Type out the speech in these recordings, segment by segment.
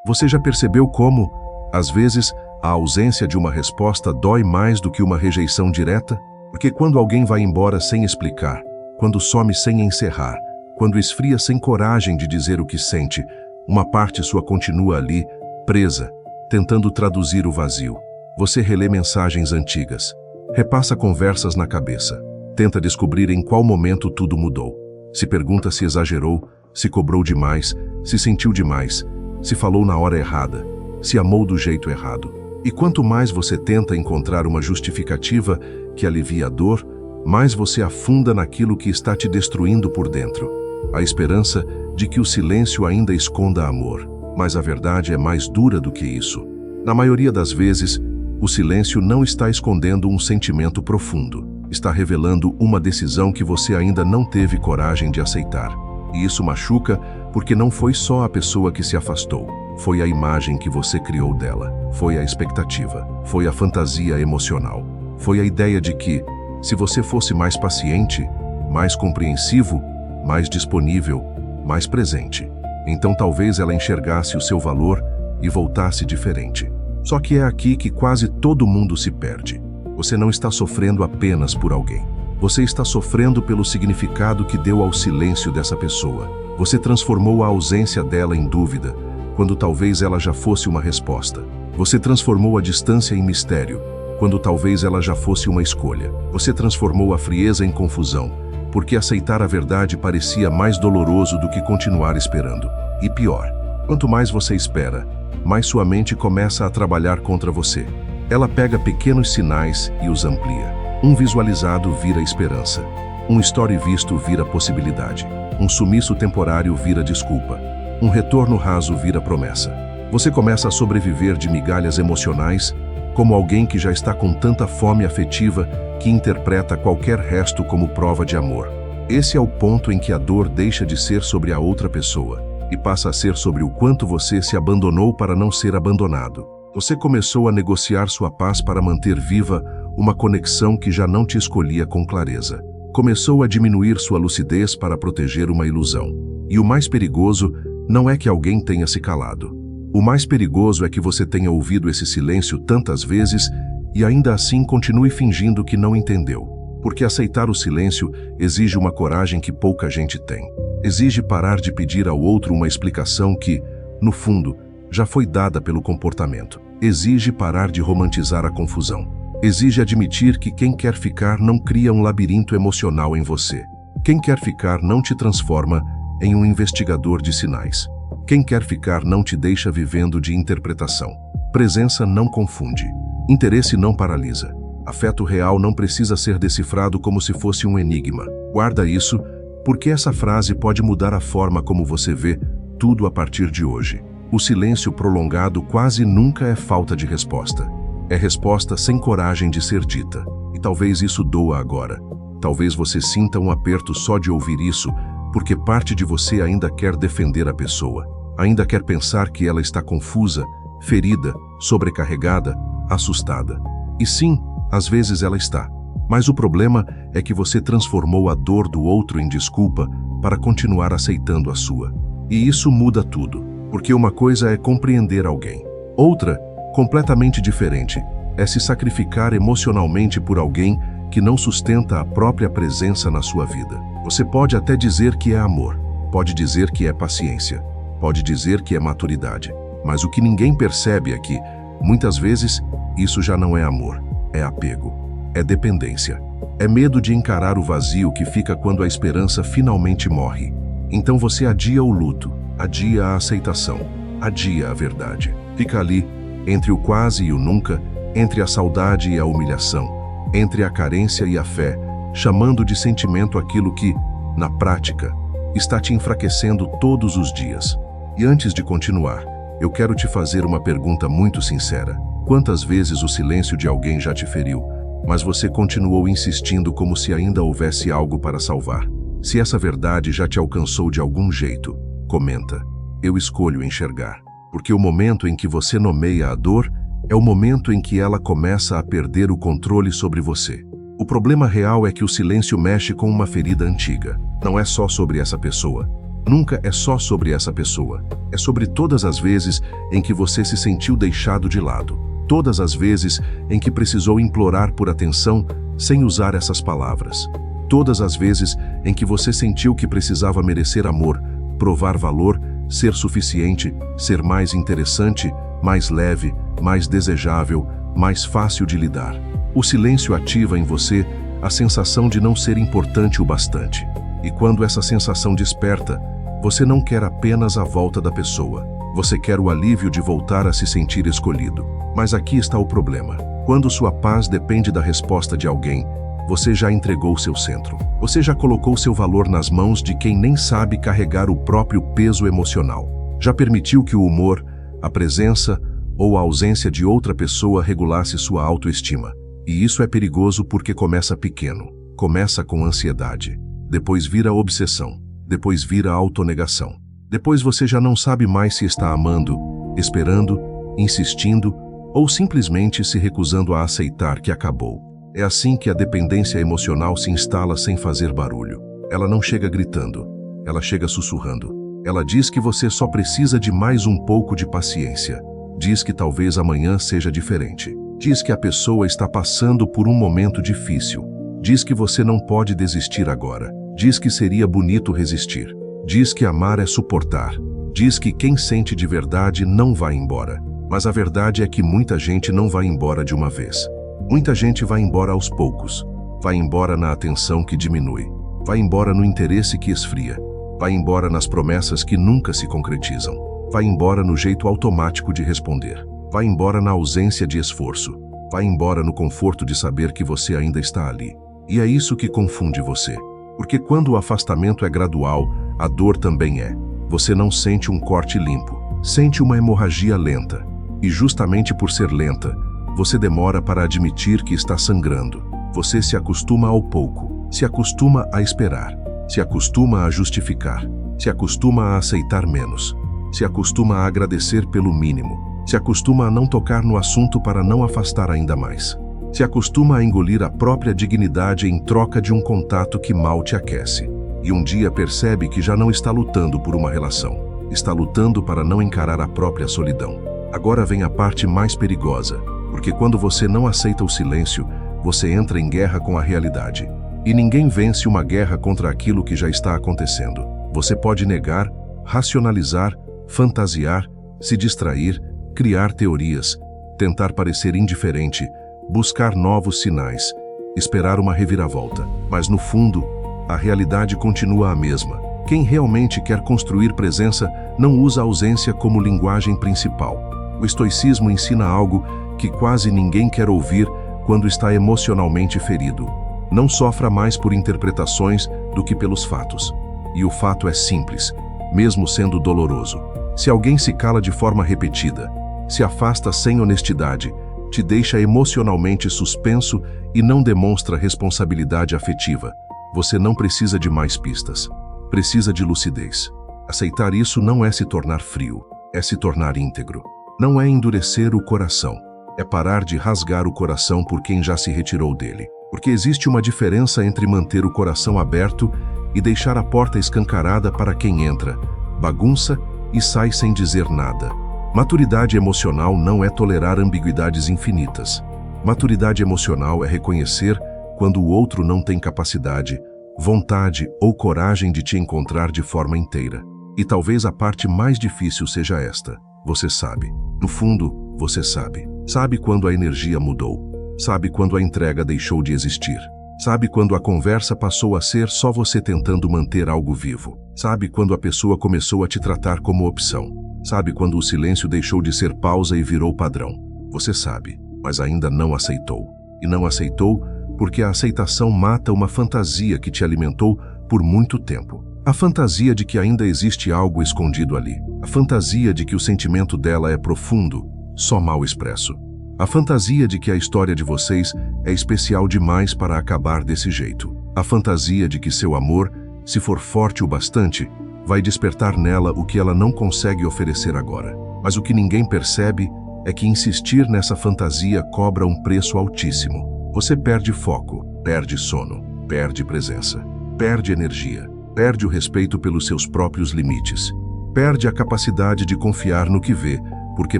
Você já percebeu como, às vezes, a ausência de uma resposta dói mais do que uma rejeição direta? Porque quando alguém vai embora sem explicar, quando some sem encerrar, quando esfria sem coragem de dizer o que sente, uma parte sua continua ali, presa, tentando traduzir o vazio. Você relê mensagens antigas, repassa conversas na cabeça, tenta descobrir em qual momento tudo mudou. Se pergunta se exagerou, se cobrou demais, se sentiu demais, se falou na hora errada, se amou do jeito errado. E quanto mais você tenta encontrar uma justificativa que alivia a dor, mais você afunda naquilo que está te destruindo por dentro. A esperança de que o silêncio ainda esconda amor. Mas a verdade é mais dura do que isso. Na maioria das vezes, o silêncio não está escondendo um sentimento profundo. Está revelando uma decisão que você ainda não teve coragem de aceitar. E isso machuca porque não foi só a pessoa que se afastou. Foi a imagem que você criou dela. Foi a expectativa. Foi a fantasia emocional. Foi a ideia de que, se você fosse mais paciente, mais compreensivo, mais disponível, mais presente, então talvez ela enxergasse o seu valor e voltasse diferente. Só que é aqui que quase todo mundo se perde. Você não está sofrendo apenas por alguém. Você está sofrendo pelo significado que deu ao silêncio dessa pessoa. Você transformou a ausência dela em dúvida, quando talvez ela já fosse uma resposta. Você transformou a distância em mistério, quando talvez ela já fosse uma escolha. Você transformou a frieza em confusão, porque aceitar a verdade parecia mais doloroso do que continuar esperando. E pior, quanto mais você espera, mais sua mente começa a trabalhar contra você. Ela pega pequenos sinais e os amplia. Um visualizado vira esperança. Um story visto vira possibilidade. Um sumiço temporário vira desculpa. Um retorno raso vira promessa. Você começa a sobreviver de migalhas emocionais, como alguém que já está com tanta fome afetiva que interpreta qualquer resto como prova de amor. Esse é o ponto em que a dor deixa de ser sobre a outra pessoa e passa a ser sobre o quanto você se abandonou para não ser abandonado. Você começou a negociar sua paz para manter viva uma conexão que já não te escolhia com clareza. Começou a diminuir sua lucidez para proteger uma ilusão. E o mais perigoso não é que alguém tenha se calado. O mais perigoso é que você tenha ouvido esse silêncio tantas vezes e ainda assim continue fingindo que não entendeu. Porque aceitar o silêncio exige uma coragem que pouca gente tem. Exige parar de pedir ao outro uma explicação que, no fundo, já foi dada pelo comportamento. Exige parar de romantizar a confusão. Exige admitir que quem quer ficar não cria um labirinto emocional em você. Quem quer ficar não te transforma em um investigador de sinais. Quem quer ficar não te deixa vivendo de interpretação. Presença não confunde. Interesse não paralisa. Afeto real não precisa ser decifrado como se fosse um enigma. Guarda isso, porque essa frase pode mudar a forma como você vê tudo a partir de hoje. O silêncio prolongado quase nunca é falta de resposta. É resposta sem coragem de ser dita. E talvez isso doa agora. Talvez você sinta um aperto só de ouvir isso, porque parte de você ainda quer defender a pessoa. Ainda quer pensar que ela está confusa, ferida, sobrecarregada, assustada. E sim, às vezes ela está. Mas o problema é que você transformou a dor do outro em desculpa para continuar aceitando a sua. E isso muda tudo, porque uma coisa é compreender alguém. Outra, completamente diferente, é se sacrificar emocionalmente por alguém que não sustenta a própria presença na sua vida. Você pode até dizer que é amor, pode dizer que é paciência, pode dizer que é maturidade, mas o que ninguém percebe é que, muitas vezes, isso já não é amor, é apego, é dependência, é medo de encarar o vazio que fica quando a esperança finalmente morre. Então você adia o luto, adia a aceitação, adia a verdade. Fica ali, entre o quase e o nunca, entre a saudade e a humilhação, entre a carência e a fé, chamando de sentimento aquilo que, na prática, está te enfraquecendo todos os dias. E antes de continuar, eu quero te fazer uma pergunta muito sincera. Quantas vezes o silêncio de alguém já te feriu, mas você continuou insistindo como se ainda houvesse algo para salvar? Se essa verdade já te alcançou de algum jeito, comenta. Eu escolho enxergar. Porque o momento em que você nomeia a dor é o momento em que ela começa a perder o controle sobre você. O problema real é que o silêncio mexe com uma ferida antiga. Não é só sobre essa pessoa. Nunca é só sobre essa pessoa. É sobre todas as vezes em que você se sentiu deixado de lado. Todas as vezes em que precisou implorar por atenção sem usar essas palavras. Todas as vezes em que você sentiu que precisava merecer amor, provar valor, ser suficiente, ser mais interessante, mais leve, mais desejável, mais fácil de lidar. O silêncio ativa em você a sensação de não ser importante o bastante. E quando essa sensação desperta, você não quer apenas a volta da pessoa. Você quer o alívio de voltar a se sentir escolhido. Mas aqui está o problema. Quando sua paz depende da resposta de alguém, você já entregou seu centro. Você já colocou seu valor nas mãos de quem nem sabe carregar o próprio peso emocional. Já permitiu que o humor, a presença ou a ausência de outra pessoa regulasse sua autoestima. E isso é perigoso porque começa pequeno. Começa com ansiedade. Depois vira obsessão. Depois vira autonegação. Depois você já não sabe mais se está amando, esperando, insistindo ou simplesmente se recusando a aceitar que acabou. É assim que a dependência emocional se instala sem fazer barulho. Ela não chega gritando, ela chega sussurrando. Ela diz que você só precisa de mais um pouco de paciência. Diz que talvez amanhã seja diferente. Diz que a pessoa está passando por um momento difícil. Diz que você não pode desistir agora. Diz que seria bonito resistir. Diz que amar é suportar. Diz que quem sente de verdade não vai embora. Mas a verdade é que muita gente não vai embora de uma vez. Muita gente vai embora aos poucos. Vai embora na atenção que diminui. Vai embora no interesse que esfria. Vai embora nas promessas que nunca se concretizam. Vai embora no jeito automático de responder. Vai embora na ausência de esforço. Vai embora no conforto de saber que você ainda está ali. E é isso que confunde você. Porque quando o afastamento é gradual, a dor também é. Você não sente um corte limpo. Sente uma hemorragia lenta. E justamente por ser lenta, você demora para admitir que está sangrando. Você se acostuma ao pouco. Se acostuma a esperar. Se acostuma a justificar. Se acostuma a aceitar menos. Se acostuma a agradecer pelo mínimo. Se acostuma a não tocar no assunto para não afastar ainda mais. Se acostuma a engolir a própria dignidade em troca de um contato que mal te aquece. E um dia percebe que já não está lutando por uma relação. Está lutando para não encarar a própria solidão. Agora vem a parte mais perigosa, porque quando você não aceita o silêncio, você entra em guerra com a realidade. E ninguém vence uma guerra contra aquilo que já está acontecendo. Você pode negar, racionalizar, fantasiar, se distrair, criar teorias, tentar parecer indiferente, buscar novos sinais, esperar uma reviravolta. Mas no fundo, a realidade continua a mesma. Quem realmente quer construir presença não usa a ausência como linguagem principal. O estoicismo ensina algo que quase ninguém quer ouvir quando está emocionalmente ferido. Não sofra mais por interpretações do que pelos fatos. E o fato é simples, mesmo sendo doloroso. Se alguém se cala de forma repetida, se afasta sem honestidade, te deixa emocionalmente suspenso e não demonstra responsabilidade afetiva, você não precisa de mais pistas. Precisa de lucidez. Aceitar isso não é se tornar frio, é se tornar íntegro. Não é endurecer o coração, é parar de rasgar o coração por quem já se retirou dele. Porque existe uma diferença entre manter o coração aberto e deixar a porta escancarada para quem entra, bagunça e sai sem dizer nada. Maturidade emocional não é tolerar ambiguidades infinitas. Maturidade emocional é reconhecer quando o outro não tem capacidade, vontade ou coragem de te encontrar de forma inteira. E talvez a parte mais difícil seja esta. Você sabe. No fundo, você sabe. Sabe quando a energia mudou. Sabe quando a entrega deixou de existir. Sabe quando a conversa passou a ser só você tentando manter algo vivo. Sabe quando a pessoa começou a te tratar como opção. Sabe quando o silêncio deixou de ser pausa e virou padrão. Você sabe, mas ainda não aceitou. E não aceitou porque a aceitação mata uma fantasia que te alimentou por muito tempo. A fantasia de que ainda existe algo escondido ali. A fantasia de que o sentimento dela é profundo, só mal expresso. A fantasia de que a história de vocês é especial demais para acabar desse jeito. A fantasia de que seu amor, se for forte o bastante, vai despertar nela o que ela não consegue oferecer agora. Mas o que ninguém percebe é que insistir nessa fantasia cobra um preço altíssimo. Você perde foco, perde sono, perde presença, perde energia. perde o respeito pelos seus próprios limites, perde a capacidade de confiar no que vê, porque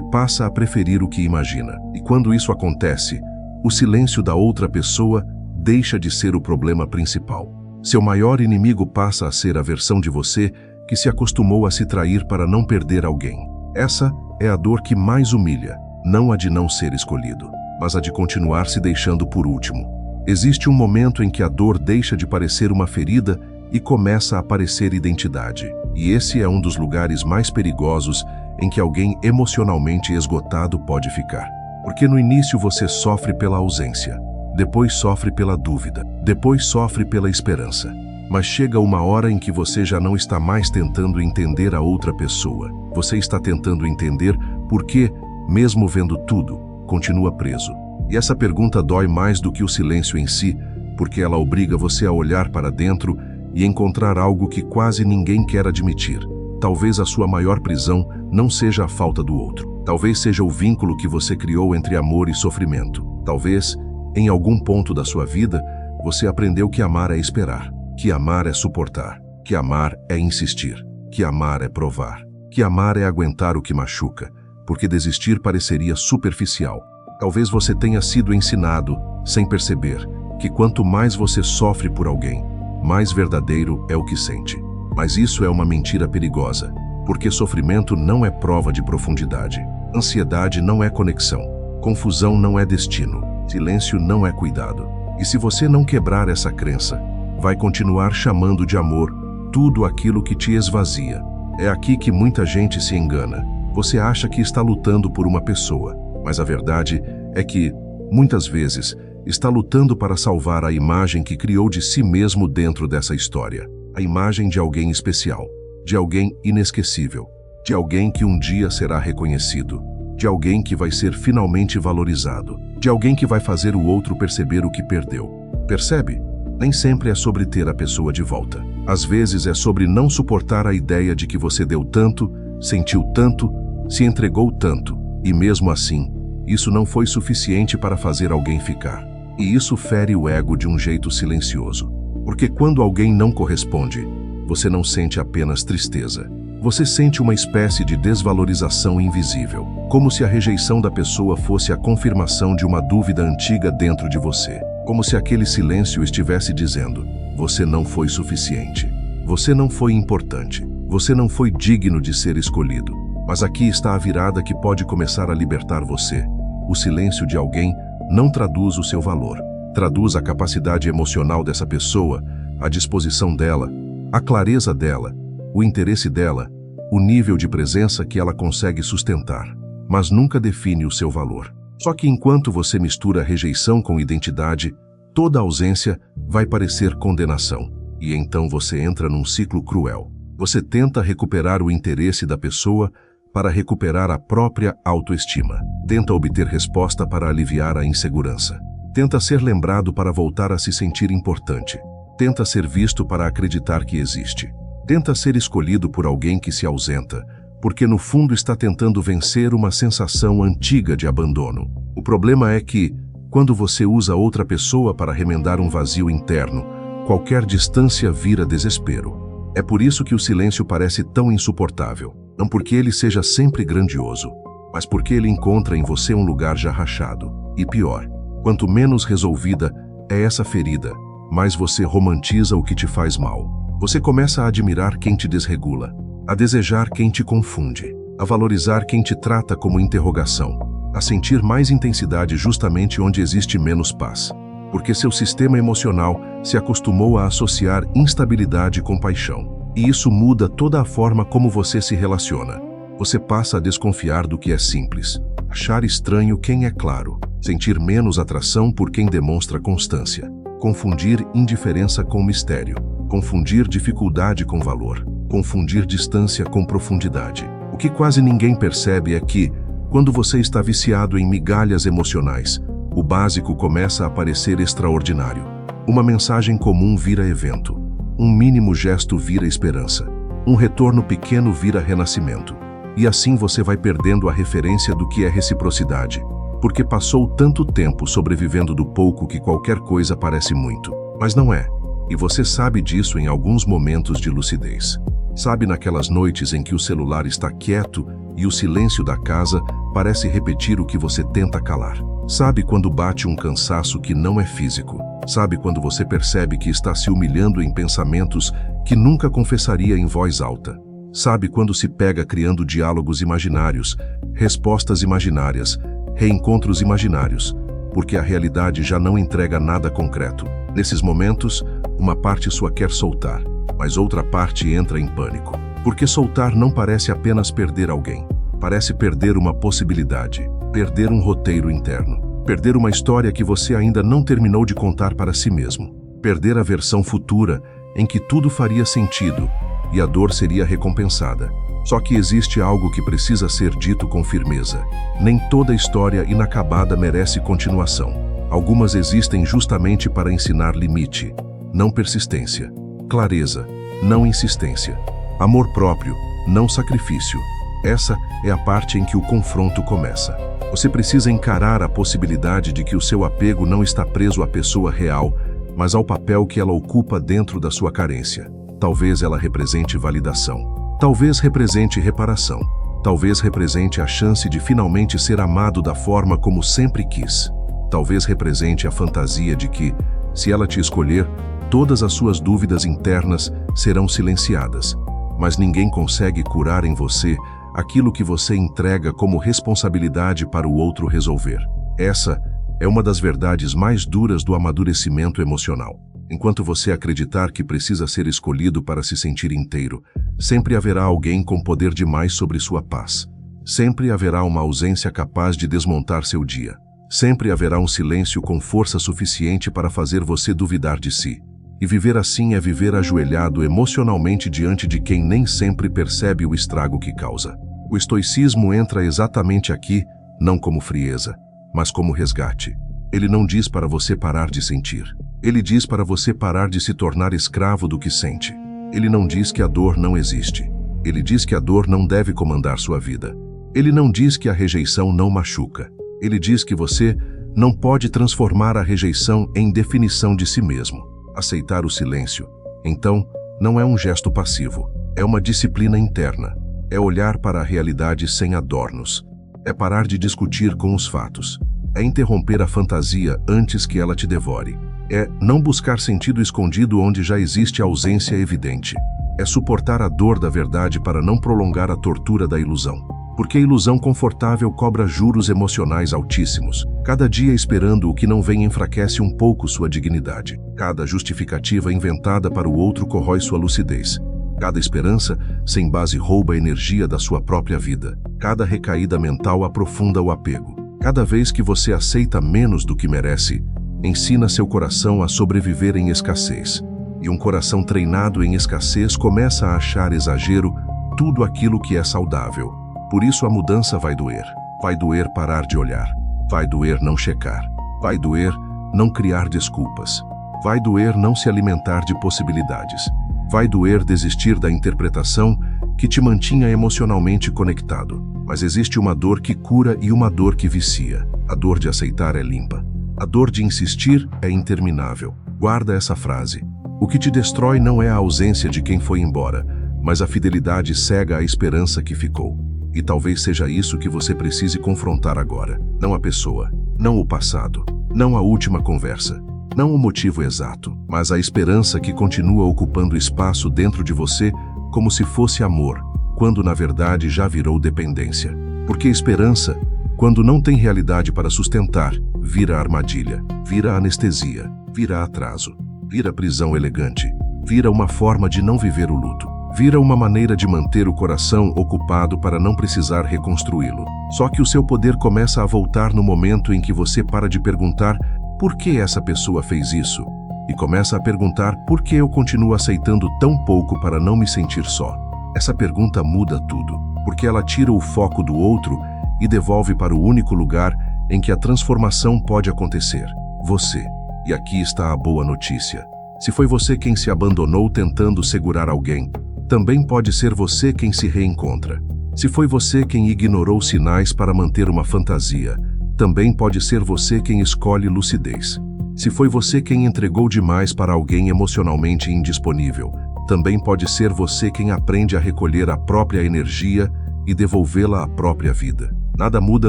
passa a preferir o que imagina. E quando isso acontece, o silêncio da outra pessoa deixa de ser o problema principal. Seu maior inimigo passa a ser a versão de você que se acostumou a se trair para não perder alguém. Essa é a dor que mais humilha, não a de não ser escolhido, mas a de continuar se deixando por último. Existe um momento em que a dor deixa de parecer uma ferida e começa a parecer identidade. E esse é um dos lugares mais perigosos em que alguém emocionalmente esgotado pode ficar. Porque no início você sofre pela ausência, depois sofre pela dúvida, depois sofre pela esperança. Mas chega uma hora em que você já não está mais tentando entender a outra pessoa. Você está tentando entender por que, mesmo vendo tudo, continua preso. E essa pergunta dói mais do que o silêncio em si, porque ela obriga você a olhar para dentro e encontrar algo que quase ninguém quer admitir. Talvez a sua maior prisão não seja a falta do outro. Talvez seja o vínculo que você criou entre amor e sofrimento. Talvez, em algum ponto da sua vida, você aprendeu que amar é esperar, que amar é suportar, que amar é insistir, que amar é provar, que amar é aguentar o que machuca, porque desistir pareceria superficial. Talvez você tenha sido ensinado, sem perceber, que quanto mais você sofre por alguém, mais verdadeiro é o que sente. Mas isso é uma mentira perigosa, porque sofrimento não é prova de profundidade. Ansiedade não é conexão. Confusão não é destino. Silêncio não é cuidado. E se você não quebrar essa crença, vai continuar chamando de amor tudo aquilo que te esvazia. É aqui que muita gente se engana. Você acha que está lutando por uma pessoa, mas a verdade é que, muitas vezes, está lutando para salvar a imagem que criou de si mesmo dentro dessa história. A imagem de alguém especial, de alguém inesquecível, de alguém que um dia será reconhecido, de alguém que vai ser finalmente valorizado, de alguém que vai fazer o outro perceber o que perdeu. Percebe? Nem sempre é sobre ter a pessoa de volta. Às vezes é sobre não suportar a ideia de que você deu tanto, sentiu tanto, se entregou tanto, e mesmo assim, isso não foi suficiente para fazer alguém ficar. E isso fere o ego de um jeito silencioso. Porque quando alguém não corresponde, você não sente apenas tristeza. Você sente uma espécie de desvalorização invisível, como se a rejeição da pessoa fosse a confirmação de uma dúvida antiga dentro de você. Como se aquele silêncio estivesse dizendo: você não foi suficiente. Você não foi importante. Você não foi digno de ser escolhido. Mas aqui está a virada que pode começar a libertar você. O silêncio de alguém não traduz o seu valor. Traduz a capacidade emocional dessa pessoa, a disposição dela, a clareza dela, o interesse dela, o nível de presença que ela consegue sustentar. Mas nunca define o seu valor. Só que enquanto você mistura rejeição com identidade, toda ausência vai parecer condenação. E então você entra num ciclo cruel. Você tenta recuperar o interesse da pessoa para recuperar a própria autoestima. Tenta obter resposta para aliviar a insegurança. Tenta ser lembrado para voltar a se sentir importante. Tenta ser visto para acreditar que existe. Tenta ser escolhido por alguém que se ausenta, porque no fundo está tentando vencer uma sensação antiga de abandono. O problema é que, quando você usa outra pessoa para remendar um vazio interno, qualquer distância vira desespero. É por isso que o silêncio parece tão insuportável. Não porque ele seja sempre grandioso, mas porque ele encontra em você um lugar já rachado. E pior, quanto menos resolvida é essa ferida, mais você romantiza o que te faz mal. Você começa a admirar quem te desregula, a desejar quem te confunde, a valorizar quem te trata como interrogação, a sentir mais intensidade justamente onde existe menos paz. Porque seu sistema emocional se acostumou a associar instabilidade com paixão. E isso muda toda a forma como você se relaciona. Você passa a desconfiar do que é simples, achar estranho quem é claro, sentir menos atração por quem demonstra constância, confundir indiferença com mistério, confundir dificuldade com valor, confundir distância com profundidade. O que quase ninguém percebe é que, quando você está viciado em migalhas emocionais, o básico começa a parecer extraordinário. Uma mensagem comum vira evento. Um mínimo gesto vira esperança. Um retorno pequeno vira renascimento. E assim você vai perdendo a referência do que é reciprocidade, porque passou tanto tempo sobrevivendo do pouco que qualquer coisa parece muito. Mas não é. E você sabe disso em alguns momentos de lucidez. Sabe naquelas noites em que o celular está quieto e o silêncio da casa parece repetir o que você tenta calar. Sabe quando bate um cansaço que não é físico. Sabe quando você percebe que está se humilhando em pensamentos que nunca confessaria em voz alta. Sabe quando se pega criando diálogos imaginários, respostas imaginárias, reencontros imaginários, porque a realidade já não entrega nada concreto. Nesses momentos, uma parte sua quer soltar, mas outra parte entra em pânico. Porque soltar não parece apenas perder alguém. Parece perder uma possibilidade, perder um roteiro interno, perder uma história que você ainda não terminou de contar para si mesmo, perder a versão futura em que tudo faria sentido e a dor seria recompensada. Só que existe algo que precisa ser dito com firmeza. Nem toda história inacabada merece continuação. Algumas existem justamente para ensinar limite, não persistência. Clareza, não insistência. Amor próprio, não sacrifício. Essa é a parte em que o confronto começa. Você precisa encarar a possibilidade de que o seu apego não está preso à pessoa real, mas ao papel que ela ocupa dentro da sua carência. Talvez ela represente validação. Talvez represente reparação. Talvez represente a chance de finalmente ser amado da forma como sempre quis. Talvez represente a fantasia de que, se ela te escolher, todas as suas dúvidas internas serão silenciadas. Mas ninguém consegue curar em você aquilo que você entrega como responsabilidade para o outro resolver. Essa é uma das verdades mais duras do amadurecimento emocional. Enquanto você acreditar que precisa ser escolhido para se sentir inteiro, sempre haverá alguém com poder demais sobre sua paz. Sempre haverá uma ausência capaz de desmontar seu dia. Sempre haverá um silêncio com força suficiente para fazer você duvidar de si. E viver assim é viver ajoelhado emocionalmente diante de quem nem sempre percebe o estrago que causa. O estoicismo entra exatamente aqui, não como frieza, mas como resgate. Ele não diz para você parar de sentir. Ele diz para você parar de se tornar escravo do que sente. Ele não diz que a dor não existe. Ele diz que a dor não deve comandar sua vida. Ele não diz que a rejeição não machuca. Ele diz que você não pode transformar a rejeição em definição de si mesmo. Aceitar o silêncio, então, não é um gesto passivo. É uma disciplina interna. É olhar para a realidade sem adornos. É parar de discutir com os fatos. É interromper a fantasia antes que ela te devore. É não buscar sentido escondido onde já existe ausência evidente. É suportar a dor da verdade para não prolongar a tortura da ilusão. Porque a ilusão confortável cobra juros emocionais altíssimos. Cada dia esperando o que não vem enfraquece um pouco sua dignidade. Cada justificativa inventada para o outro corrói sua lucidez. Cada esperança sem base rouba a energia da sua própria vida. Cada recaída mental aprofunda o apego. Cada vez que você aceita menos do que merece, ensina seu coração a sobreviver em escassez. E um coração treinado em escassez começa a achar exagero tudo aquilo que é saudável. Por isso a mudança vai doer. Vai doer parar de olhar. Vai doer não checar. Vai doer não criar desculpas. Vai doer não se alimentar de possibilidades. Vai doer desistir da interpretação que te mantinha emocionalmente conectado. Mas existe uma dor que cura e uma dor que vicia. A dor de aceitar é limpa. A dor de insistir é interminável. Guarda essa frase. O que te destrói não é a ausência de quem foi embora, mas a fidelidade cega à esperança que ficou. E talvez seja isso que você precise confrontar agora. Não a pessoa, não o passado, não a última conversa, não o motivo exato, mas a esperança que continua ocupando espaço dentro de você como se fosse amor, quando na verdade já virou dependência. Porque esperança, quando não tem realidade para sustentar, vira armadilha, vira anestesia, vira atraso, vira prisão elegante, vira uma forma de não viver o luto. Vira uma maneira de manter o coração ocupado para não precisar reconstruí-lo. Só que o seu poder começa a voltar no momento em que você para de perguntar por que essa pessoa fez isso e começa a perguntar por que eu continuo aceitando tão pouco para não me sentir só. Essa pergunta muda tudo, porque ela tira o foco do outro e devolve para o único lugar em que a transformação pode acontecer: você. E aqui está a boa notícia. Se foi você quem se abandonou tentando segurar alguém, também pode ser você quem se reencontra. Se foi você quem ignorou sinais para manter uma fantasia, também pode ser você quem escolhe lucidez. Se foi você quem entregou demais para alguém emocionalmente indisponível, também pode ser você quem aprende a recolher a própria energia e devolvê-la à própria vida. Nada muda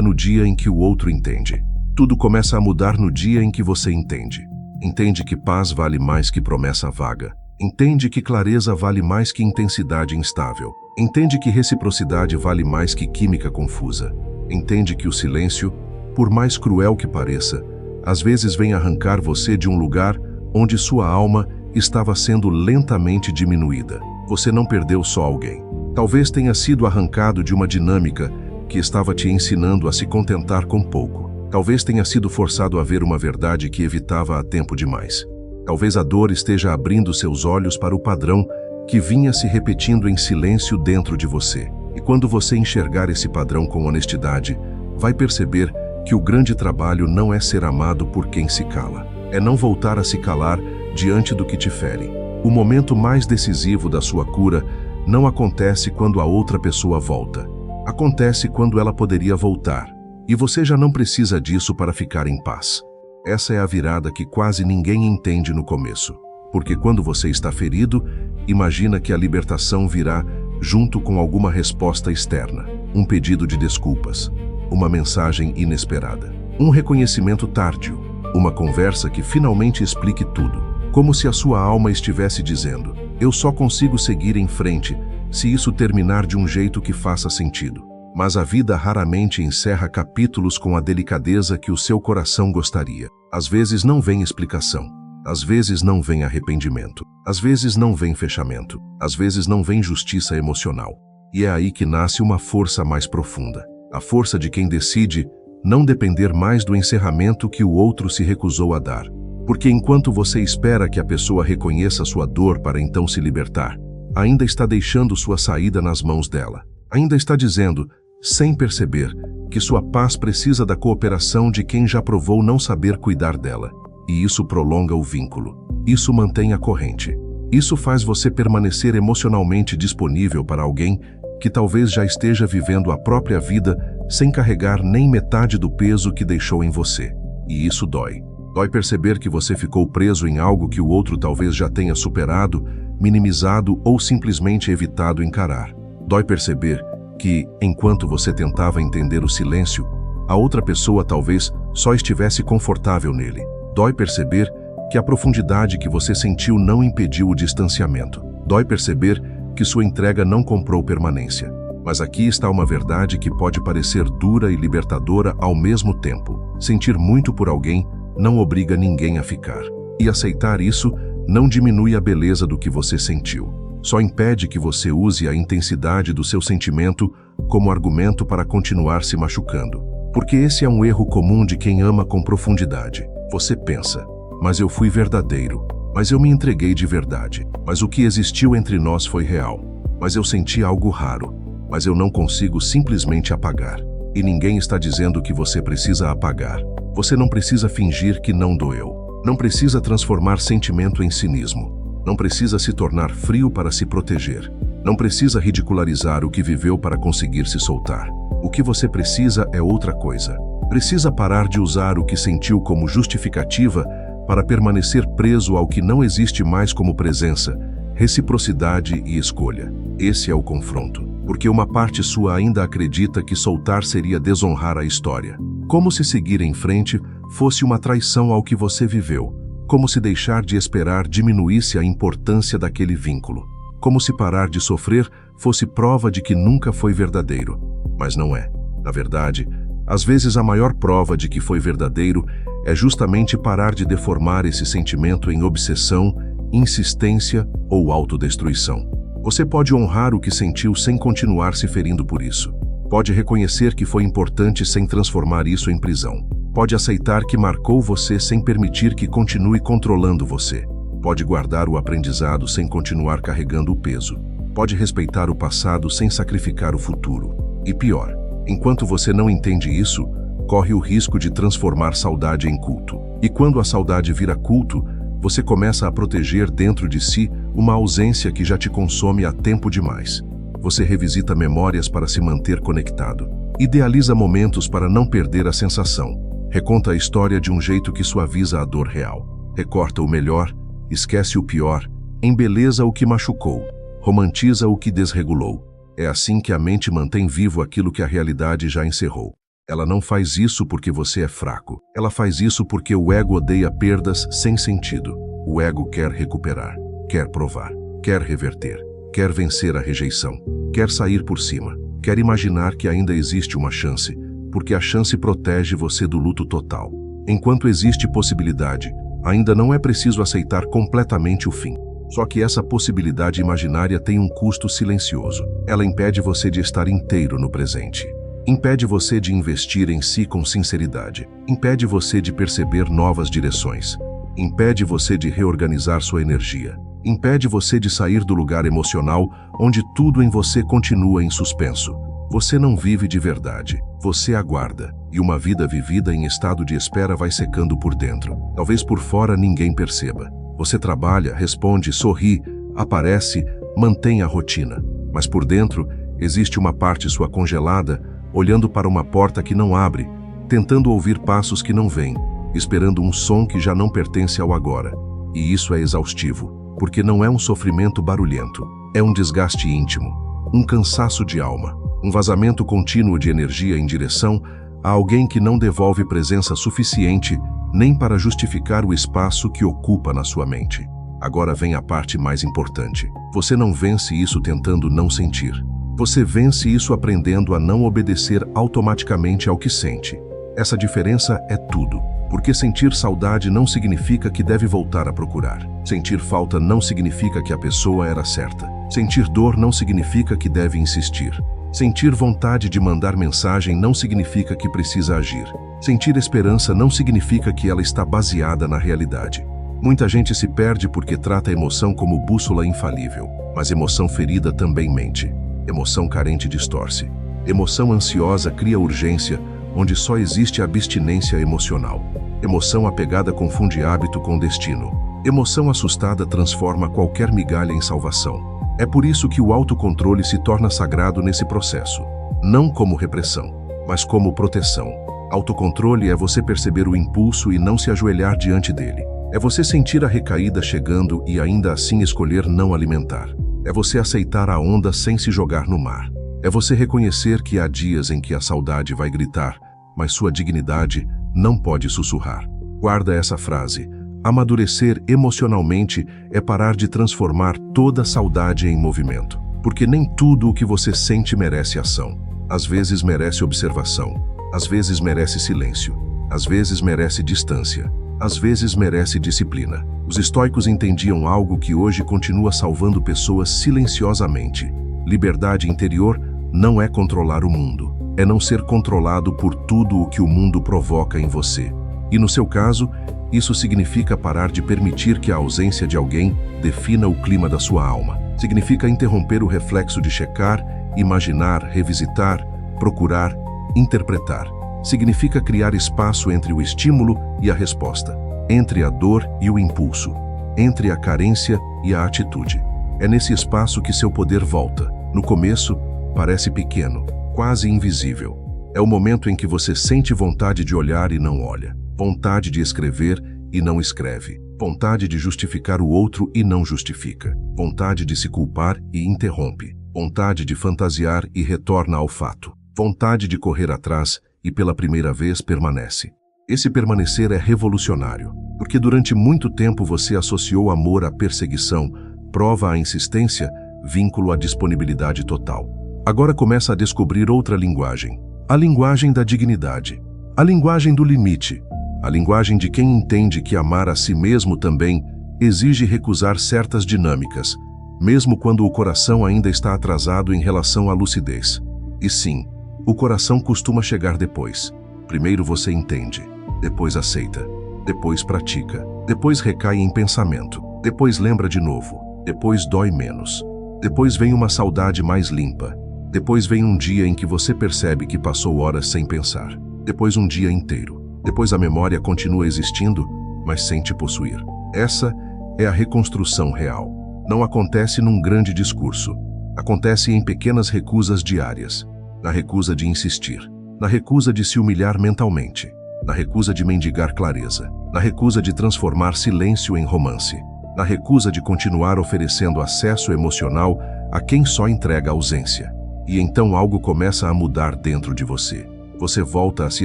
no dia em que o outro entende. Tudo começa a mudar no dia em que você entende. Entende que paz vale mais que promessa vaga. Entende que clareza vale mais que intensidade instável. Entende que reciprocidade vale mais que química confusa. Entende que o silêncio, por mais cruel que pareça, às vezes vem arrancar você de um lugar onde sua alma estava sendo lentamente diminuída. Você não perdeu só alguém. Talvez tenha sido arrancado de uma dinâmica que estava te ensinando a se contentar com pouco. Talvez tenha sido forçado a ver uma verdade que evitava há tempo demais. Talvez a dor esteja abrindo seus olhos para o padrão que vinha se repetindo em silêncio dentro de você. E quando você enxergar esse padrão com honestidade, vai perceber que o grande trabalho não é ser amado por quem se cala. É não voltar a se calar diante do que te fere. O momento mais decisivo da sua cura não acontece quando a outra pessoa volta. Acontece quando ela poderia voltar. E você já não precisa disso para ficar em paz. Essa é a virada que quase ninguém entende no começo. Porque quando você está ferido, imagina que a libertação virá junto com alguma resposta externa. Um pedido de desculpas. Uma mensagem inesperada. Um reconhecimento tardio. Uma conversa que finalmente explique tudo. Como se a sua alma estivesse dizendo: eu só consigo seguir em frente se isso terminar de um jeito que faça sentido. Mas a vida raramente encerra capítulos com a delicadeza que o seu coração gostaria. Às vezes não vem explicação. Às vezes não vem arrependimento. Às vezes não vem fechamento. Às vezes não vem justiça emocional. E é aí que nasce uma força mais profunda. A força de quem decide não depender mais do encerramento que o outro se recusou a dar. Porque enquanto você espera que a pessoa reconheça sua dor para então se libertar, ainda está deixando sua saída nas mãos dela. Ainda está dizendo, sem perceber, que sua paz precisa da cooperação de quem já provou não saber cuidar dela. E isso prolonga o vínculo. Isso mantém a corrente. Isso faz você permanecer emocionalmente disponível para alguém que talvez já esteja vivendo a própria vida sem carregar nem metade do peso que deixou em você. E isso dói. Dói perceber que você ficou preso em algo que o outro talvez já tenha superado, minimizado ou simplesmente evitado encarar. Dói perceber que, enquanto você tentava entender o silêncio, a outra pessoa talvez só estivesse confortável nele. Dói perceber que a profundidade que você sentiu não impediu o distanciamento. Dói perceber que sua entrega não comprou permanência. Mas aqui está uma verdade que pode parecer dura e libertadora ao mesmo tempo. Sentir muito por alguém não obriga ninguém a ficar. E aceitar isso não diminui a beleza do que você sentiu. Só impede que você use a intensidade do seu sentimento como argumento para continuar se machucando. Porque esse é um erro comum de quem ama com profundidade. Você pensa, mas eu fui verdadeiro, mas eu me entreguei de verdade, mas o que existiu entre nós foi real, mas eu senti algo raro, mas eu não consigo simplesmente apagar. E ninguém está dizendo que você precisa apagar. Você não precisa fingir que não doeu. Não precisa transformar sentimento em cinismo. Não precisa se tornar frio para se proteger. Não precisa ridicularizar o que viveu para conseguir se soltar. O que você precisa é outra coisa. Precisa parar de usar o que sentiu como justificativa para permanecer preso ao que não existe mais como presença, reciprocidade e escolha. Esse é o confronto. Porque uma parte sua ainda acredita que soltar seria desonrar a história. Como se seguir em frente fosse uma traição ao que você viveu. Como se deixar de esperar diminuísse a importância daquele vínculo. Como se parar de sofrer fosse prova de que nunca foi verdadeiro. Mas não é. Na verdade, às vezes a maior prova de que foi verdadeiro é justamente parar de deformar esse sentimento em obsessão, insistência ou autodestruição. Você pode honrar o que sentiu sem continuar se ferindo por isso. Pode reconhecer que foi importante sem transformar isso em prisão. Pode aceitar que marcou você sem permitir que continue controlando você. Pode guardar o aprendizado sem continuar carregando o peso. Pode respeitar o passado sem sacrificar o futuro. E pior, enquanto você não entende isso, corre o risco de transformar saudade em culto. E quando a saudade vira culto, você começa a proteger dentro de si uma ausência que já te consome há tempo demais. Você revisita memórias para se manter conectado. Idealiza momentos para não perder a sensação. Reconta a história de um jeito que suaviza a dor real. Recorta o melhor, esquece o pior, embeleza o que machucou, romantiza o que desregulou. É assim que a mente mantém vivo aquilo que a realidade já encerrou. Ela não faz isso porque você é fraco. Ela faz isso porque o ego odeia perdas sem sentido. O ego quer recuperar, quer provar, quer reverter, quer vencer a rejeição, quer sair por cima, quer imaginar que ainda existe uma chance, porque a chance protege você do luto total. Enquanto existe possibilidade, ainda não é preciso aceitar completamente o fim. Só que essa possibilidade imaginária tem um custo silencioso. Ela impede você de estar inteiro no presente. Impede você de investir em si com sinceridade. Impede você de perceber novas direções. Impede você de reorganizar sua energia. Impede você de sair do lugar emocional onde tudo em você continua em suspenso. Você não vive de verdade. Você aguarda. E uma vida vivida em estado de espera vai secando por dentro. Talvez por fora ninguém perceba. Você trabalha, responde, sorri, aparece, mantém a rotina. Mas por dentro, existe uma parte sua congelada, olhando para uma porta que não abre, tentando ouvir passos que não vêm, esperando um som que já não pertence ao agora. E isso é exaustivo, porque não é um sofrimento barulhento, é um desgaste íntimo, um cansaço de alma, um vazamento contínuo de energia em direção a alguém que não devolve presença suficiente nem para justificar o espaço que ocupa na sua mente. Agora vem a parte mais importante. Você não vence isso tentando não sentir. Você vence isso aprendendo a não obedecer automaticamente ao que sente. Essa diferença é tudo, porque sentir saudade não significa que deve voltar a procurar. Sentir falta não significa que a pessoa era certa. Sentir dor não significa que deve insistir. Sentir vontade de mandar mensagem não significa que precisa agir. Sentir esperança não significa que ela está baseada na realidade. Muita gente se perde porque trata a emoção como bússola infalível, mas emoção ferida também mente. Emoção carente distorce. Emoção ansiosa cria urgência, onde só existe abstinência emocional. Emoção apegada confunde hábito com destino. Emoção assustada transforma qualquer migalha em salvação. É por isso que o autocontrole se torna sagrado nesse processo. Não como repressão, mas como proteção. Autocontrole é você perceber o impulso e não se ajoelhar diante dele. É você sentir a recaída chegando e ainda assim escolher não alimentar. É você aceitar a onda sem se jogar no mar. É você reconhecer que há dias em que a saudade vai gritar, mas sua dignidade não pode sussurrar. Guarda essa frase. Amadurecer emocionalmente é parar de transformar toda saudade em movimento. Porque nem tudo o que você sente merece ação. Às vezes merece observação. Às vezes merece silêncio. Às vezes merece distância. Às vezes merece disciplina. Os estoicos entendiam algo que hoje continua salvando pessoas silenciosamente. Liberdade interior não é controlar o mundo. É não ser controlado por tudo o que o mundo provoca em você. E no seu caso, isso significa parar de permitir que a ausência de alguém defina o clima da sua alma. Significa interromper o reflexo de checar, imaginar, revisitar, procurar, interpretar. Significa criar espaço entre o estímulo e a resposta, entre a dor e o impulso, entre a carência e a atitude. É nesse espaço que seu poder volta. No começo, parece pequeno, quase invisível. É o momento em que você sente vontade de olhar e não olha, vontade de escrever e não escreve, vontade de justificar o outro e não justifica, vontade de se culpar e interrompe, vontade de fantasiar e retorna ao fato, vontade de correr atrás e pela primeira vez permanece. Esse permanecer é revolucionário, porque durante muito tempo você associou amor à perseguição, prova à insistência, vínculo à disponibilidade total. Agora começa a descobrir outra linguagem, a linguagem da dignidade, a linguagem do limite, a linguagem de quem entende que amar a si mesmo também exige recusar certas dinâmicas, mesmo quando o coração ainda está atrasado em relação à lucidez. E sim, o coração costuma chegar depois. Primeiro você entende, depois aceita, depois pratica, depois recai em pensamento, depois lembra de novo, depois dói menos, depois vem uma saudade mais limpa, depois vem um dia em que você percebe que passou horas sem pensar, depois um dia inteiro, depois a memória continua existindo, mas sem te possuir. Essa é a reconstrução real. Não acontece num grande discurso, acontece em pequenas recusas diárias. Na recusa de insistir, na recusa de se humilhar mentalmente, na recusa de mendigar clareza, na recusa de transformar silêncio em romance, na recusa de continuar oferecendo acesso emocional a quem só entrega ausência. E então algo começa a mudar dentro de você. Você volta a se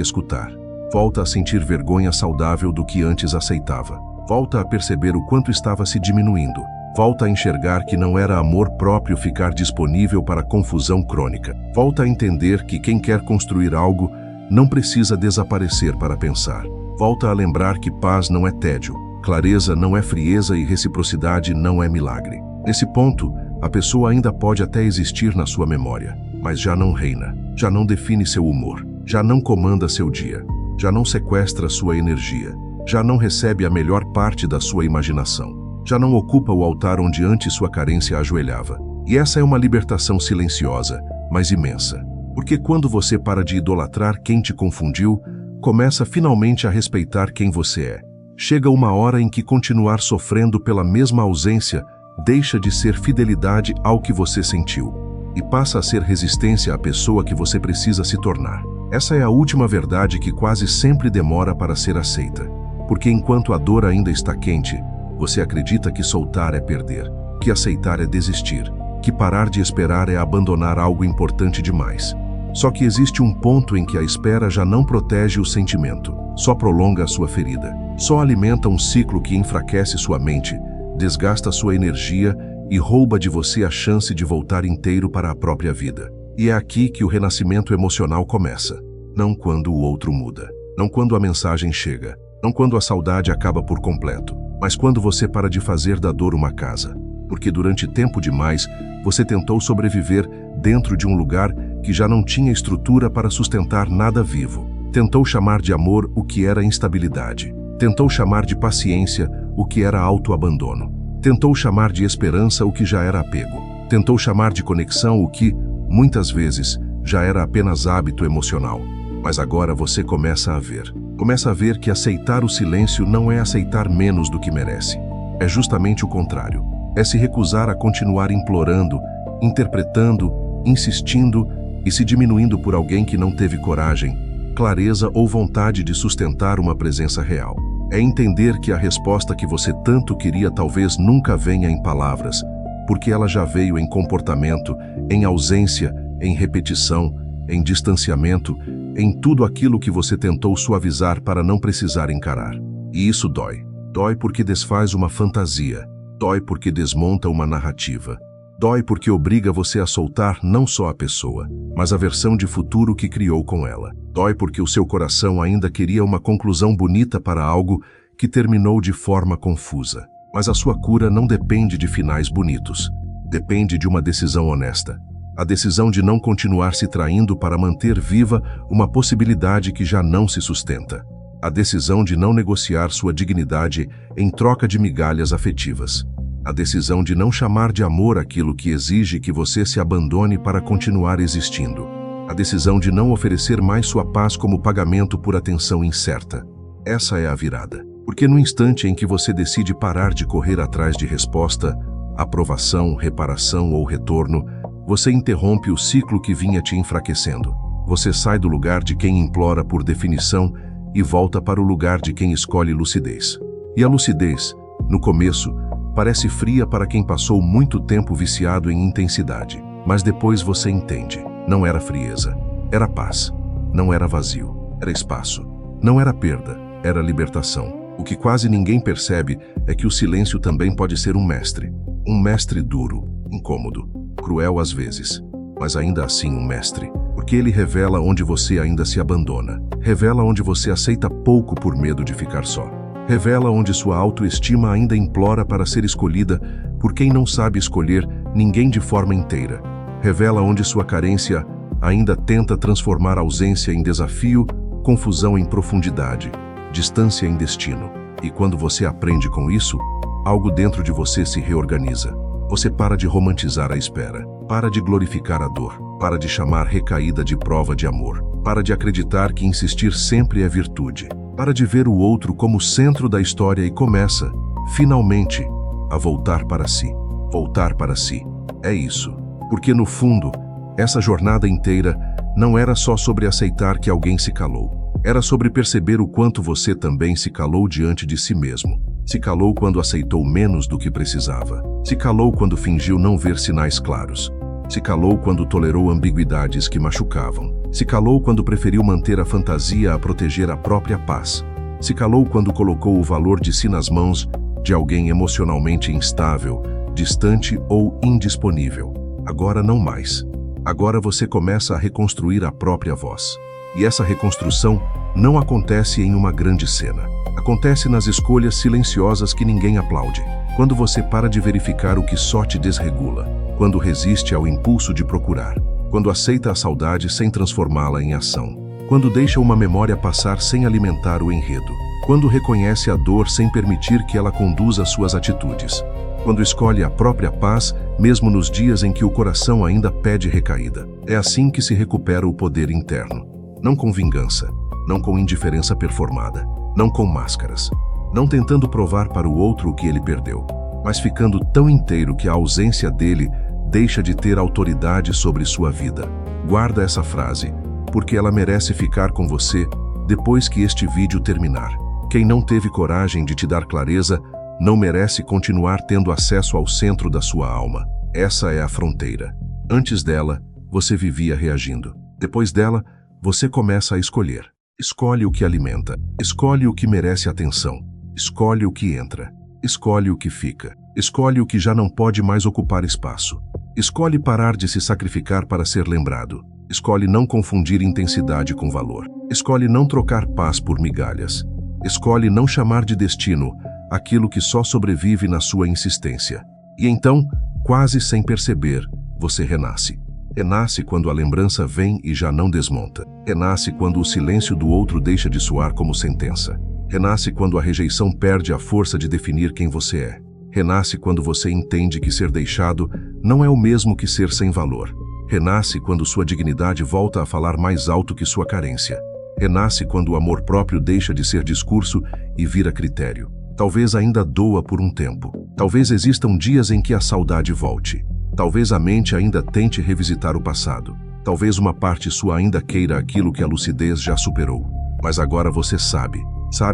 escutar, volta a sentir vergonha saudável do que antes aceitava, volta a perceber o quanto estava se diminuindo, volta a enxergar que não era amor próprio ficar disponível para confusão crônica, volta a entender que quem quer construir algo não precisa desaparecer para pensar, volta a lembrar que paz não é tédio, clareza não é frieza e reciprocidade não é milagre. Nesse ponto, a pessoa ainda pode até existir na sua memória, mas já não reina, já não define seu humor, já não comanda seu dia, já não sequestra sua energia, já não recebe a melhor parte da sua imaginação, já não ocupa o altar onde antes sua carência ajoelhava. E essa é uma libertação silenciosa, mas imensa. Porque quando você para de idolatrar quem te confundiu, começa finalmente a respeitar quem você é. Chega uma hora em que continuar sofrendo pela mesma ausência deixa de ser fidelidade ao que você sentiu e passa a ser resistência à pessoa que você precisa se tornar. Essa é a última verdade que quase sempre demora para ser aceita. Porque enquanto a dor ainda está quente, você acredita que soltar é perder, que aceitar é desistir, que parar de esperar é abandonar algo importante demais. Só que existe um ponto em que a espera já não protege o sentimento, só prolonga a sua ferida, só alimenta um ciclo que enfraquece sua mente, desgasta sua energia e rouba de você a chance de voltar inteiro para a própria vida. E é aqui que o renascimento emocional começa. Não quando o outro muda, não quando a mensagem chega, não quando a saudade acaba por completo, mas quando você para de fazer da dor uma casa. Porque durante tempo demais, você tentou sobreviver dentro de um lugar que já não tinha estrutura para sustentar nada vivo. Tentou chamar de amor o que era instabilidade. Tentou chamar de paciência o que era autoabandono. Tentou chamar de esperança o que já era apego. Tentou chamar de conexão o que, muitas vezes, já era apenas hábito emocional. Mas agora você começa a ver. Começa a ver que aceitar o silêncio não é aceitar menos do que merece. É justamente o contrário. É se recusar a continuar implorando, interpretando, insistindo e se diminuindo por alguém que não teve coragem, clareza ou vontade de sustentar uma presença real. É entender que a resposta que você tanto queria talvez nunca venha em palavras, porque ela já veio em comportamento, em ausência, em repetição, em distanciamento, em tudo aquilo que você tentou suavizar para não precisar encarar. E isso dói. Dói porque desfaz uma fantasia. Dói porque desmonta uma narrativa. Dói porque obriga você a soltar não só a pessoa, mas a versão de futuro que criou com ela. Dói porque o seu coração ainda queria uma conclusão bonita para algo que terminou de forma confusa. Mas a sua cura não depende de finais bonitos. Depende de uma decisão honesta. A decisão de não continuar se traindo para manter viva uma possibilidade que já não se sustenta. A decisão de não negociar sua dignidade em troca de migalhas afetivas. A decisão de não chamar de amor aquilo que exige que você se abandone para continuar existindo. A decisão de não oferecer mais sua paz como pagamento por atenção incerta. Essa é a virada. Porque no instante em que você decide parar de correr atrás de resposta, aprovação, reparação ou retorno, você interrompe o ciclo que vinha te enfraquecendo. Você sai do lugar de quem implora por definição e volta para o lugar de quem escolhe lucidez. E a lucidez, no começo, parece fria para quem passou muito tempo viciado em intensidade. Mas depois você entende. Não era frieza, era paz. Não era vazio, era espaço. Não era perda, era libertação. O que quase ninguém percebe é que o silêncio também pode ser um mestre. Um mestre duro, incômodo, cruel às vezes, mas ainda assim um mestre. Porque ele revela onde você ainda se abandona. Revela onde você aceita pouco por medo de ficar só. Revela onde sua autoestima ainda implora para ser escolhida por quem não sabe escolher ninguém de forma inteira. Revela onde sua carência ainda tenta transformar ausência em desafio, confusão em profundidade, distância em destino. E quando você aprende com isso, algo dentro de você se reorganiza. Você para de romantizar a espera, para de glorificar a dor, para de chamar recaída de prova de amor, para de acreditar que insistir sempre é virtude, para de ver o outro como centro da história e começa, finalmente, a voltar para si. Voltar para si. É isso. Porque no fundo, essa jornada inteira não era só sobre aceitar que alguém se calou. Era sobre perceber o quanto você também se calou diante de si mesmo. Se calou quando aceitou menos do que precisava. Se calou quando fingiu não ver sinais claros. Se calou quando tolerou ambiguidades que machucavam. Se calou quando preferiu manter a fantasia a proteger a própria paz. Se calou quando colocou o valor de si nas mãos de alguém emocionalmente instável, distante ou indisponível. Agora não mais. Agora você começa a reconstruir a própria voz. E essa reconstrução não acontece em uma grande cena. Acontece nas escolhas silenciosas que ninguém aplaude. Quando você para de verificar o que só te desregula. Quando resiste ao impulso de procurar. Quando aceita a saudade sem transformá-la em ação. Quando deixa uma memória passar sem alimentar o enredo. Quando reconhece a dor sem permitir que ela conduza suas atitudes. Quando escolhe a própria paz, mesmo nos dias em que o coração ainda pede recaída. É assim que se recupera o poder interno. Não com vingança, não com indiferença performada, não com máscaras, não tentando provar para o outro o que ele perdeu, mas ficando tão inteiro que a ausência dele deixa de ter autoridade sobre sua vida. Guarda essa frase, porque ela merece ficar com você depois que este vídeo terminar. Quem não teve coragem de te dar clareza, não merece continuar tendo acesso ao centro da sua alma. Essa é a fronteira. Antes dela, você vivia reagindo. Depois dela, você começa a escolher. Escolhe o que alimenta. Escolhe o que merece atenção. Escolhe o que entra. Escolhe o que fica. Escolhe o que já não pode mais ocupar espaço. Escolhe parar de se sacrificar para ser lembrado. Escolhe não confundir intensidade com valor. Escolhe não trocar paz por migalhas. Escolhe não chamar de destino aquilo que só sobrevive na sua insistência. E então, quase sem perceber, você renasce. Renasce quando a lembrança vem e já não desmonta. Renasce quando o silêncio do outro deixa de soar como sentença. Renasce quando a rejeição perde a força de definir quem você é. Renasce quando você entende que ser deixado não é o mesmo que ser sem valor. Renasce quando sua dignidade volta a falar mais alto que sua carência. Renasce quando o amor próprio deixa de ser discurso e vira critério. Talvez ainda doa por um tempo. Talvez existam dias em que a saudade volte. Talvez a mente ainda tente revisitar o passado. Talvez uma parte sua ainda queira aquilo que a lucidez já superou. Mas agora você sabe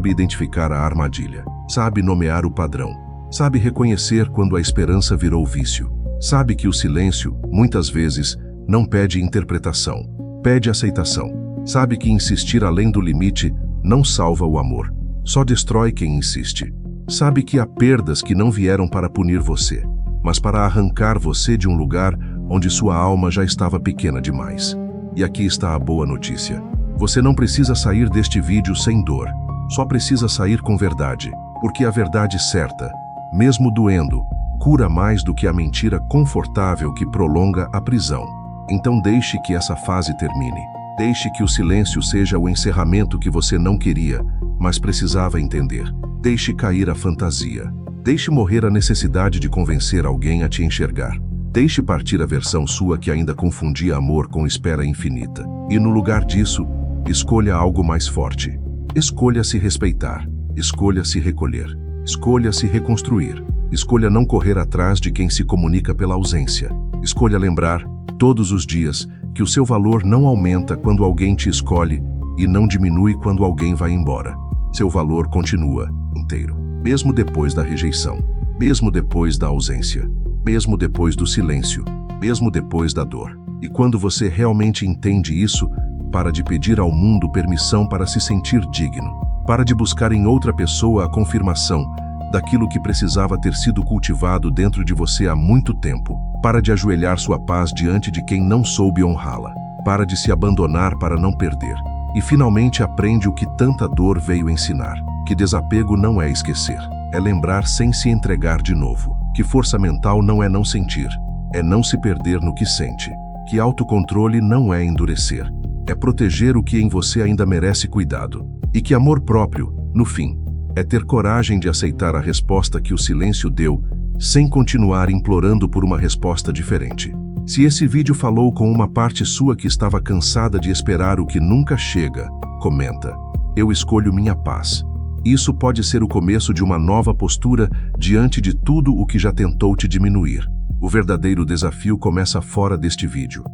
identificar a armadilha. Sabe nomear o padrão. Sabe reconhecer quando a esperança virou vício. Sabe que o silêncio, muitas vezes, não pede interpretação, pede aceitação. Sabe que insistir além do limite não salva o amor. Só destrói quem insiste. Sabe que há perdas que não vieram para punir você, mas para arrancar você de um lugar onde sua alma já estava pequena demais. E aqui está a boa notícia. Você não precisa sair deste vídeo sem dor. Só precisa sair com verdade, porque a verdade certa, mesmo doendo, cura mais do que a mentira confortável que prolonga a prisão. Então deixe que essa fase termine. Deixe que o silêncio seja o encerramento que você não queria, mas precisava entender. Deixe cair a fantasia. Deixe morrer a necessidade de convencer alguém a te enxergar. Deixe partir a versão sua que ainda confundia amor com espera infinita. E no lugar disso, escolha algo mais forte. Escolha se respeitar. Escolha se recolher. Escolha se reconstruir. Escolha não correr atrás de quem se comunica pela ausência. Escolha lembrar, todos os dias, que o seu valor não aumenta quando alguém te escolhe e não diminui quando alguém vai embora. Seu valor continua inteiro, mesmo depois da rejeição, mesmo depois da ausência, mesmo depois do silêncio, mesmo depois da dor. E quando você realmente entende isso, para de pedir ao mundo permissão para se sentir digno. Para de buscar em outra pessoa a confirmação daquilo que precisava ter sido cultivado dentro de você há muito tempo. Para de ajoelhar sua paz diante de quem não soube honrá-la. Para de se abandonar para não perder. E finalmente aprende o que tanta dor veio ensinar. Que desapego não é esquecer, é lembrar sem se entregar de novo. Que força mental não é não sentir, é não se perder no que sente. Que autocontrole não é endurecer, é proteger o que em você ainda merece cuidado. E que amor próprio, no fim, é ter coragem de aceitar a resposta que o silêncio deu, sem continuar implorando por uma resposta diferente. Se esse vídeo falou com uma parte sua que estava cansada de esperar o que nunca chega, comenta: eu escolho minha paz. Isso pode ser o começo de uma nova postura diante de tudo o que já tentou te diminuir. O verdadeiro desafio começa fora deste vídeo.